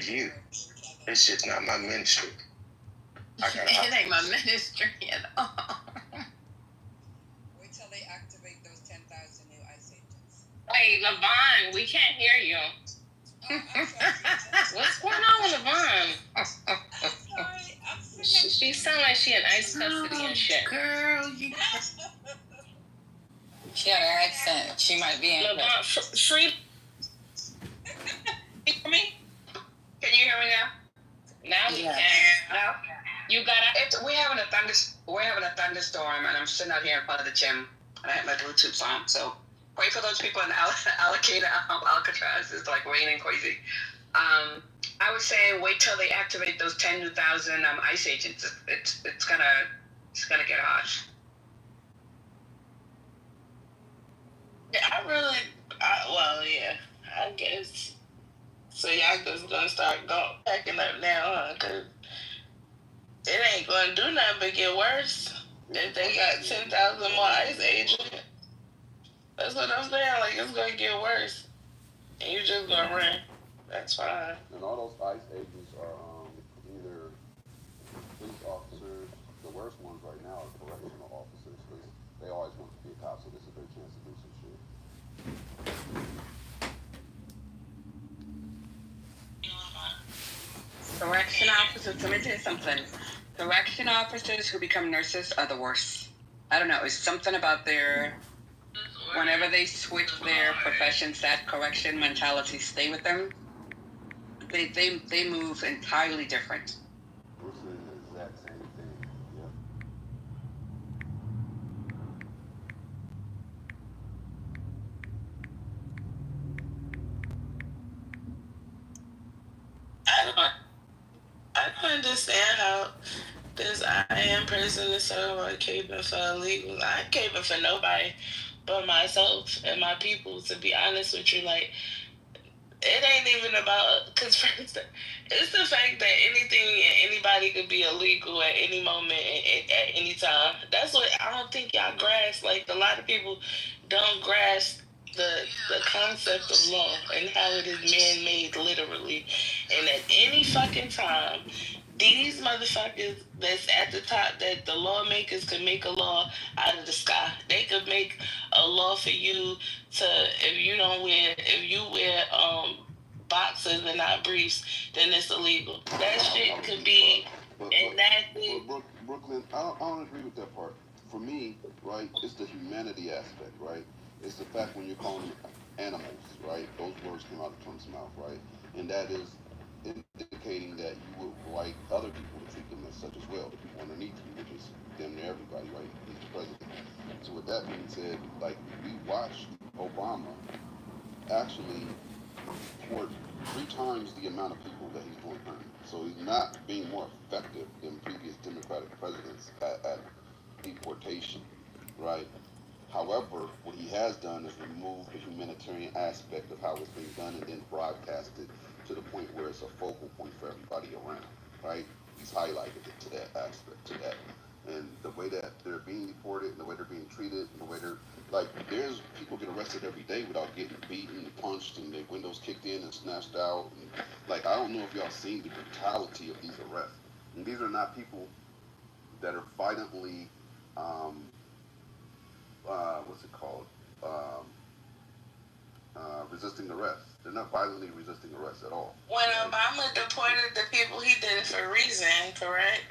you. It's just not my ministry. It ain't my ministry at all. Wait till they activate those 10,000 new ICE agents. Hey, Levon, we can't hear you. What's going on with Levon? I'm sorry. She sounds like she in ICE custody and shit. Girl, you. She had an accent. She might be in. Levon, free. Can you hear me? Can you hear me now? Now we can. Now You got it. we're having a thunderstorm, and I'm sitting out here in front of the gym, and I have my Bluetooth on. So pray for those people in Alcatraz. It's like raining crazy. I would say wait till they activate those 10,000 ICE agents. It's gonna get hot. Yeah, I guess. So y'all just gonna start packing up now, huh? Cause it ain't gonna do nothing but get worse. If they got 10,000 more ICE agents, that's what I'm saying. Like it's gonna get worse, and you just gonna run. That's fine. And all those ICE agents are either police officers. The worst ones right now are correctional officers because they always want to be a cop, so this is their chance to do some shit. Correction officers. Let me tell you something. Correction officers who become nurses are the worst. I don't know. It's something about whenever they switch their professions, that correction mentality stay with them. They move entirely different. We're saying the exact same thing. Yeah. I don't understand how this I am person is so like caping for illegal. I ain't caping for nobody but myself and my people. To be honest with you, like it ain't even about because it's the fact that anything and anybody could be illegal at any moment at any time. That's what I don't think y'all grasp. Like a lot of people don't grasp the concept of law and how it is man-made literally, and at any fucking time these motherfuckers that's at the top, that the lawmakers could make a law out of the sky. They could make a law for you to if you wear boxers and not briefs, then it's illegal. That shit could be enacted. But Brooklyn, I don't agree with that part. For me, right, it's the humanity aspect, right? It's the fact when you're calling animals, right? Those words came out of Trump's mouth, right? And that is indicating that you would like other people to treat them as such as well, the people underneath you, which is damn near everybody, right? He's the president. So with that being said, like we watched Obama actually deport 3 times the amount of people that he's doing currently. So he's not being more effective than previous Democratic presidents at deportation, right? However, what he has done is remove the humanitarian aspect of how it's being done and then broadcast it to the point where it's a focal point for everybody around, right? He's highlighted it to that aspect, to that. And the way that they're being deported, and the way they're being treated, and the way they're, like, there's people get arrested every day without getting beaten, punched, and their windows kicked in and snatched out. And, like, I don't know if y'all seen the brutality of these arrests. And these are not people that are violently, what's it called? Resisting arrest. They're not violently resisting arrest at all. When Obama deported the people, he did it for a reason, correct?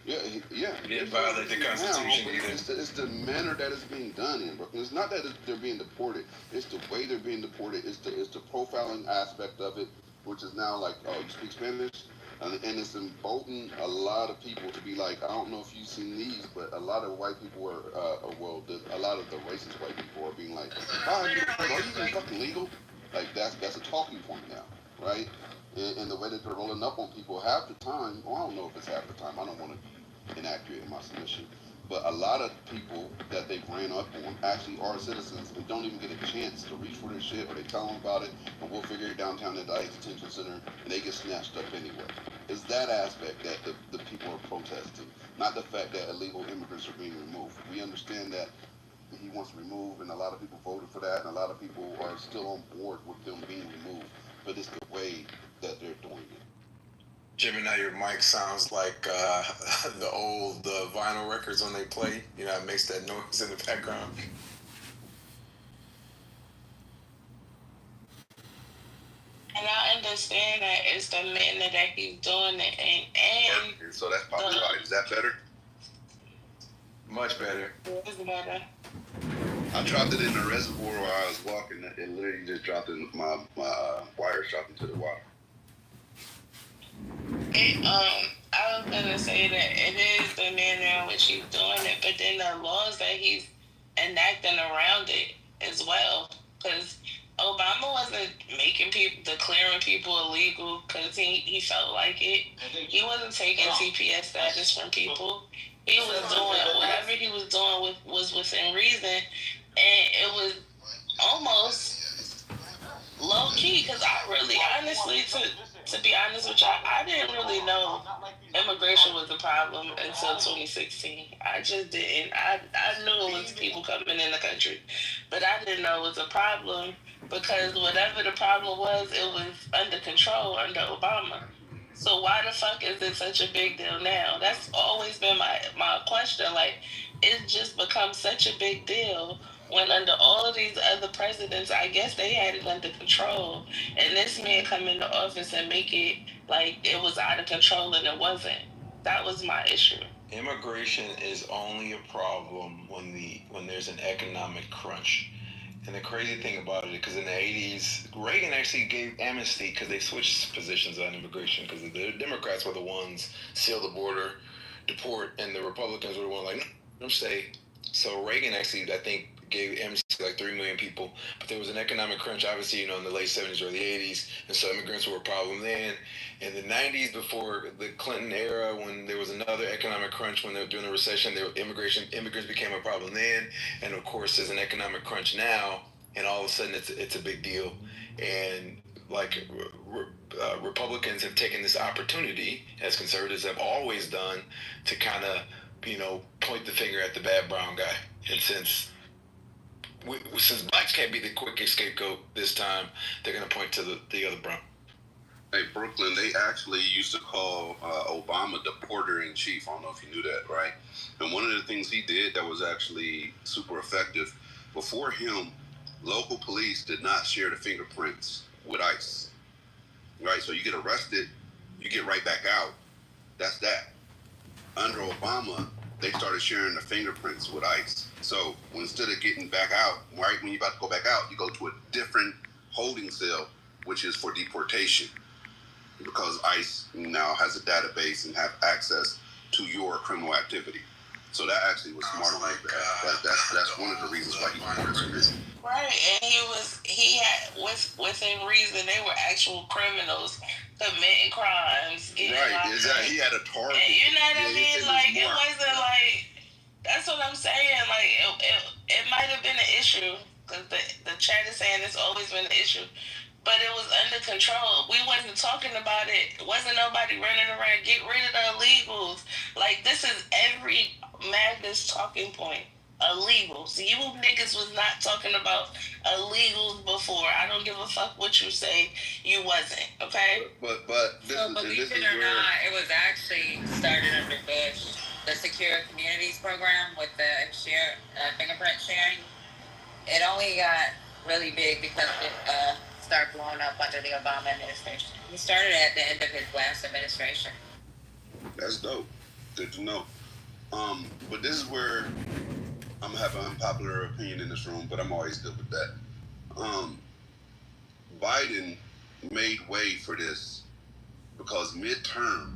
Yeah. He didn't violate the Constitution either. It's the manner that it's being done in Brooklyn. It's not that they're being deported. It's the way they're being deported. It's the profiling aspect of it, which is now like, oh, you speak Spanish? And it's emboldened a lot of people to be like, I don't know if you've seen these, but a lot of white people are, a lot of the racist white people are being like, are you even fucking legal? Like, that's a talking point now, right? And the way that they're rolling up on people half the time, well, I don't know if it's half the time, I don't want to be inaccurate in my submission, but a lot of people that they've ran up on actually are citizens and don't even get a chance to reach for their shit, or they tell them about it, and we'll figure it downtown at the ICE detention center, and they get snatched up anyway. It's that aspect that the people are protesting, not the fact that illegal immigrants are being removed. We understand that he wants to remove, and a lot of people voted for that, and a lot of people are still on board with them being removed, but it's the way that they're doing it. Jimmy, now your mic sounds like the old vinyl records when they play. You know, it makes that noise in the background. And I understand that it's the manner that he's doing it, and So that's probably right. Is that better? Much better. it's better. I dropped it in the reservoir while I was walking. It literally just dropped in my wires dropped into the water. I was gonna say that it is the manner in which he's doing it, but then the laws that he's enacting around it as well. Because Obama wasn't making people, declaring people illegal because he felt like it. He wasn't taking CPS status from people. He was doing whatever he was doing was within reason, and it was almost low key. Because I really, honestly, to be honest with y'all, I didn't really know immigration was a problem until 2016. I just didn't. I knew it was people coming in the country, but I didn't know it was a problem because whatever the problem was, it was under control under Obama. So why the fuck is it such a big deal now? That's always been my question. Like, it's just become such a big deal when under all of these other presidents, I guess they had it under control. And this man come into office and make it like it was out of control and it wasn't. That was my issue. Immigration is only a problem when there's an economic crunch. And the crazy thing about it, because in the 80s, Reagan actually gave amnesty because they switched positions on immigration because the Democrats were the ones seal the border, deport, and the Republicans were the ones like, no, don't stay. So Reagan actually, I think, gave amnesty to like 3 million people. But there was an economic crunch, obviously, in the late 70s or the 80s. And so immigrants were a problem then. In the 90s, before the Clinton era, when there was another economic crunch, when they were doing a recession, immigrants became a problem then. And of course, there's an economic crunch now, and all of a sudden it's a big deal. And like Republicans have taken this opportunity, as conservatives have always done, to kind of, point the finger at the bad brown guy. And since blacks can't be the quickest scapegoat this time, they're going to point to the other brown. Hey, Brooklyn, they actually used to call Obama the porter-in-chief. I don't know if you knew that, right? And one of the things he did that was actually super effective, before him, local police did not share the fingerprints with ICE, right? So you get arrested, you get right back out. That's that. Under Obama, they started sharing the fingerprints with ICE. So instead of getting back out, right, when you're about to go back out, you go to a different holding cell, which is for deportation, because ICE now has a database and have access to your criminal activity. So that actually was smart like that. That's one of the reasons why he wanted to. Right, and he had within reason they were actual criminals committing crimes. Right, exactly. He had a target. And you know what I mean? Like it wasn't like that's what I'm saying. Like it might have been an issue because the chat is saying it's always been an issue, but it was under control. We wasn't talking about it. Wasn't nobody running around get rid of the illegals. Like this is every madness talking point. Illegals. You niggas was not talking about illegals before. I don't give a fuck what you say. You wasn't, okay? But so believe it or not, it was actually started under Bush, the Secure Communities program with the fingerprint sharing. It only got really big because it started blowing up under the Obama administration. He started at the end of his last administration. That's dope. Good to know. But this is where I'm gonna have an unpopular opinion in this room, but I'm always good with that. Biden made way for this because midterm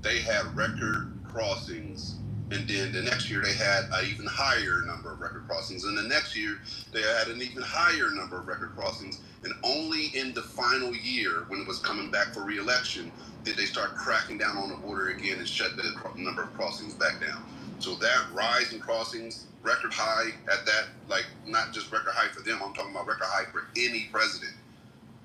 they had record crossings, and then the next year they had an even higher number of record crossings, and the next year they had an even higher number of record crossings, and only in the final year, when it was coming back for re-election, did they start cracking down on the border again and shut the number of crossings back down. So that rise in crossings, record high at that, like not just record high for them, I'm talking about record high for any president.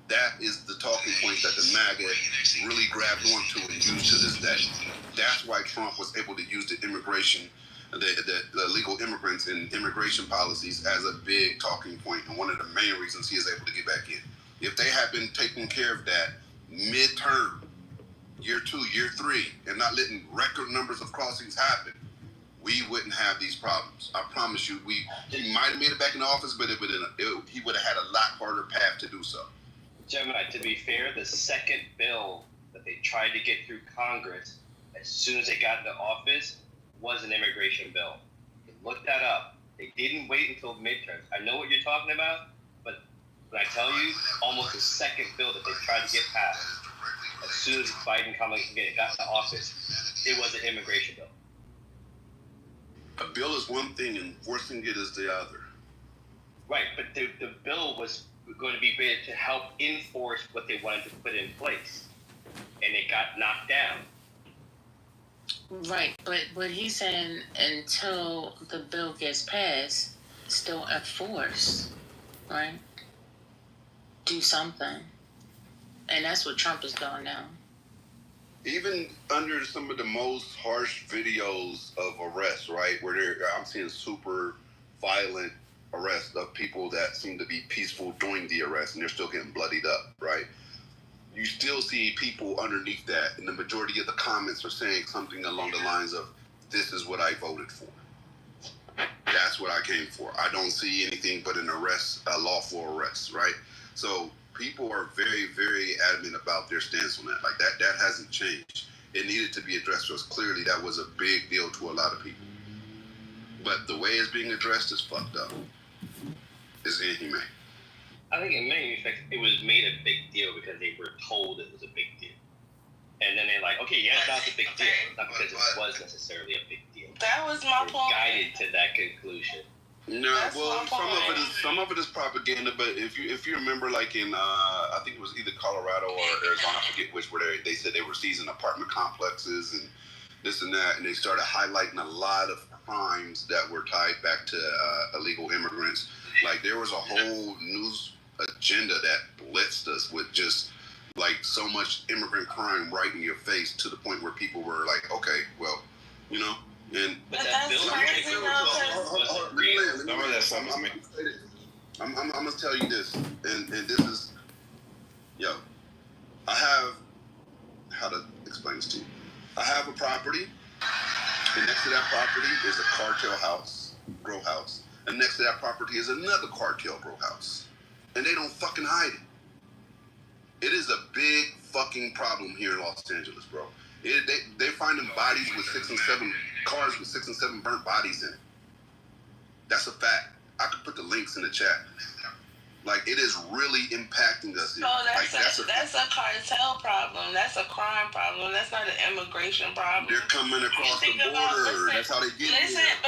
That is the talking point that the MAGA really grabbed onto and used to this day. That's why Trump was able to use the immigration, the legal immigrants and immigration policies as a big talking point, and one of the main reasons he is able to get back in. If they had been taking care of that, midterm, year 2, year 3, and not letting record numbers of crossings happen, we wouldn't have these problems. I promise you. He might have made it back in the office, but he would have had a lot harder path to do so. Gemini, to be fair, the second bill that they tried to get through Congress as soon as they got into office was an immigration bill. You can look that up. They didn't wait until midterms. I know what you're talking about, but when I tell you, almost the second bill that they tried to get passed, as soon as Biden got into office, it was an immigration bill. A bill is one thing, enforcing it is the other. Right, but the bill was going to be bid to help enforce what they wanted to put in place, and it got knocked down. Right, but he's saying until the bill gets passed, still enforce, right? Do something. And that's what Trump is doing now. Even under some of the most harsh videos of arrests, right, where I'm seeing super violent arrests of people that seem to be peaceful during the arrest, and they're still getting bloodied up, right? You still see people underneath that, and the majority of the comments are saying something along the lines of, "This is what I voted for. That's what I came for." I don't see anything but an arrest, a lawful arrest, right? So people are very, very adamant about their stance on that. Like that hasn't changed. It needed to be addressed because clearly that was a big deal to a lot of people. But the way it's being addressed is fucked up. It's inhumane. I think in many respects it was made a big deal because they were told it was a big deal. And then they're like, okay, yeah, it's not a big deal. Not because it was necessarily a big deal. That was my point. Guided to that conclusion. No, well, some of it is propaganda. But if you remember, like in I think it was either Colorado or Arizona, I forget which, where they said they were seizing apartment complexes and this and that, and they started highlighting a lot of crimes that were tied back to illegal immigrants. Like there was a whole news agenda that blitzed us with just like so much immigrant crime right in your face, to the point where people were like, okay, well, you know. And but that's crazy I'm gonna tell you this, and this is, I have, how to explain this to you. I have a property, and next to that property is a cartel house, grow house, and next to that property is another cartel grow house, and they don't fucking hide it. It is a big fucking problem here in Los Angeles, bro. They finding bodies with 6 and 7 cars with 6 and 7 burnt bodies in it. That's a fact. I could put the links in the chat. Like, it is really impacting us. That's a cartel problem. That's a crime problem. That's not an immigration problem. They're coming across the border. That's how they get here.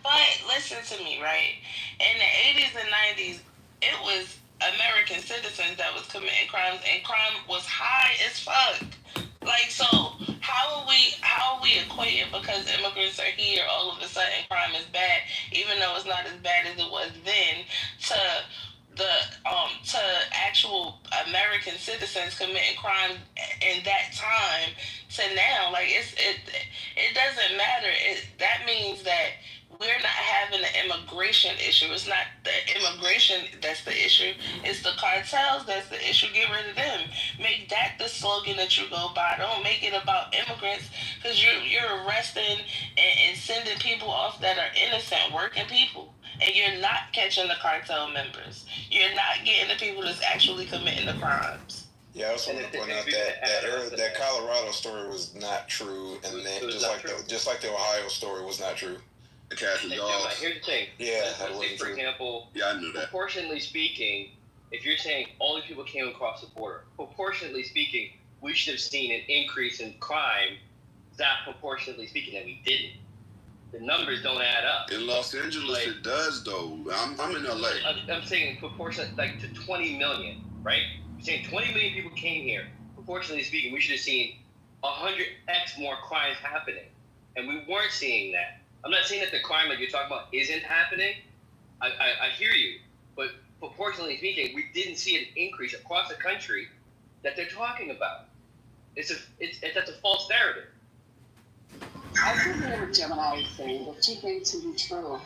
But listen to me, right? In the 80s and 90s, it was American citizens that was committing crimes, and crime was high as fuck. Like, so how are we equating because immigrants are here, all of a sudden crime is bad, even though it's not as bad as it was then, to actual American citizens committing crimes in that time to now? Like, it doesn't matter. That means that we're not having an immigration issue. It's not the immigration that's the issue. It's the cartels that's the issue. Get rid of them. Make that the slogan that you go by. Don't make it about immigrants, because you're arresting and sending people off that are innocent, working people. And you're not catching the cartel members. You're not getting the people that's actually committing the crimes. Yeah, I also want to point out that Colorado story was not true, and then just like the Ohio story was not true. Here's the thing. Yeah, for example, I knew that. Proportionally speaking, if you're saying all these people came across the border, proportionally speaking, we should have seen an increase in crime. That proportionally speaking, and we didn't. The numbers don't add up. In Los Angeles, it does though. I'm in LA. I'm saying proportionally, like to 20 million, right? You're saying 20 million people came here. Proportionally speaking, we should have seen 100x more crimes happening, and we weren't seeing that. I'm not saying that the crime that you're talking about isn't happening. I hear you, but proportionally speaking, we didn't see an increase across the country that they're talking about. That's a false narrative. I can hear what Gemini is saying. The two things to be true,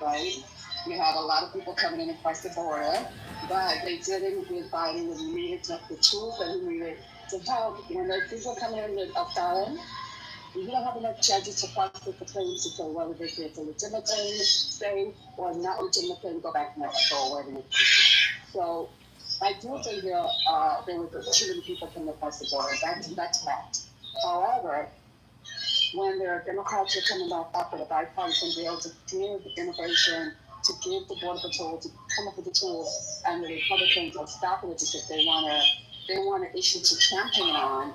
right? You had a lot of people coming in across the border, but they didn't give Biden what he needed, the tools that he needed to help when the people come in with a felon. You don't have enough judges to prosecute the claims to say whether this is a legitimate claim, say, or not legitimate claim, go back and go away. So I do think there was too many people from across the border. That's fact. However, when the Democrats are coming up with a bipartisan bill to give immigration, to give the Border Patrol, to come up with the tools, and the Republicans are stopping it because they want to issue to campaign on,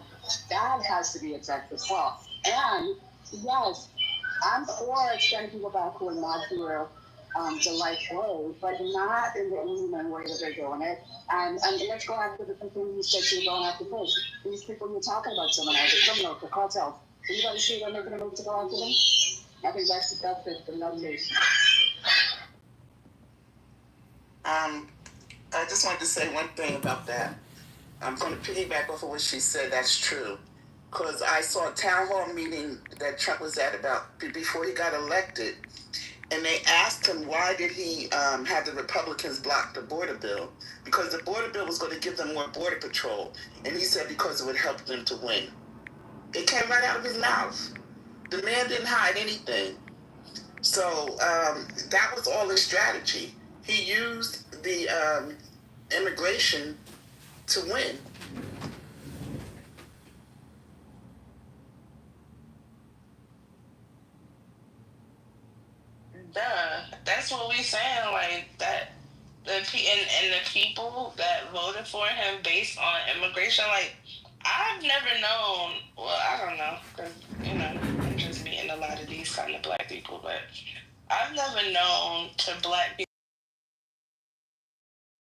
that has to be addressed as well. And yes, I'm for sending people back who are not here the right way, but not in the inhuman way that they're doing it. And let's go after the people you said you're going after first. These people you're talking about, Gemini, the criminals, the cartels. Anybody see them making a move to go after them? I think that's the notation. I just wanted to say one thing about that. I'm going to piggyback off of what she said. That's true. Because I saw a town hall meeting that Trump was at about before he got elected, and they asked him why did he have the Republicans block the border bill? Because the border bill was going to give them more border patrol, and he said because it would help them to win. It came right out of his mouth. The man didn't hide anything. So that was all his strategy. He used the immigration to win. That's what we saying, like that. And the people that voted for him based on immigration, like I've never known. Well, I don't know, because I'm just meeting a lot of these kind of black people, but I've never known to black people